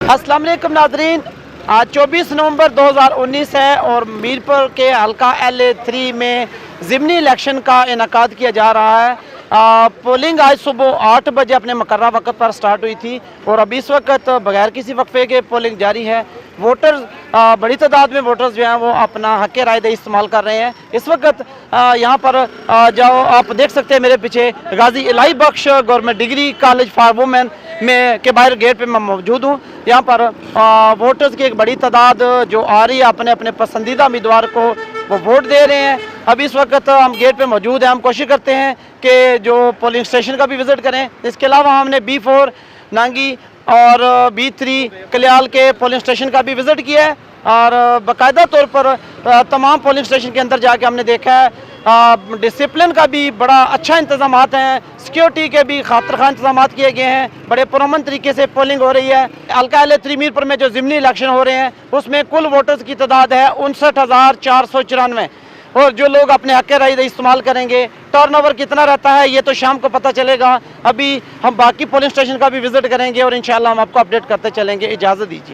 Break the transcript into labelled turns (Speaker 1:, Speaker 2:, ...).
Speaker 1: अस्सलाम वालेकुम नाजरीन, आज 24 नवंबर 2019 है और मीरपुर के हल्का LA3 में ज़िमनी इलेक्शन का इनेकाद किया जा रहा है। पोलिंग आज सुबह 8 बजे अपने मुकर्रर वक्त पर स्टार्ट हुई थी और अभी इस वक्त बगैर किसी वक्फे के पोलिंग जारी है। वोटर्स बड़ी तादाद में वोटर्स जो हैं वो अपना हक़ राय दही इस्तेमाल कर रहे हैं। इस वक्त यहाँ पर जो आप देख सकते हैं मेरे पीछे Ghazi Ilahi Bakhsh government degree college for women में के बाहर गेट पे मैं मौजूद हूँ। यहाँ पर वोटर्स की एक बड़ी तादाद जो आ रही है अपने अपने पसंदीदा उम्मीदवार को वो वोट दे रहे हैं। अभी इस वक्त हम गेट पे मौजूद हैं। हम कोशिश करते हैं कि जो पोलिंग स्टेशन का भी विज़िट करें। इसके अलावा हमने B4 नांगी और B3 कल्याल के पोलिंग स्टेशन का भी विज़िट किया है और बाकायदा तौर पर तमाम पोलिंग स्टेशन के अंदर जाके हमने देखा है डिसिप्लिन का भी बड़ा अच्छा इंतजाम हैं, सिक्योरिटी के भी खातिर खां इंतजाम किए गए हैं। बड़े पुरअमन तरीके से पोलिंग हो रही है। हल्का LA3 मीरपुर में जो ज़िमनी इलेक्शन हो रहे हैं उसमें कुल वोटर्स की तादाद है 59,494 और जो लोग अपने हक़ राय इस्तेमाल करेंगे। टर्नओवर कितना रहता है ये तो शाम को पता चलेगा। अभी हम बाकी पोलिंग स्टेशन का भी विज़िट करेंगे और इंशाल्लाह हम आपको अपडेट करते चलेंगे। इजाज़त दीजिए।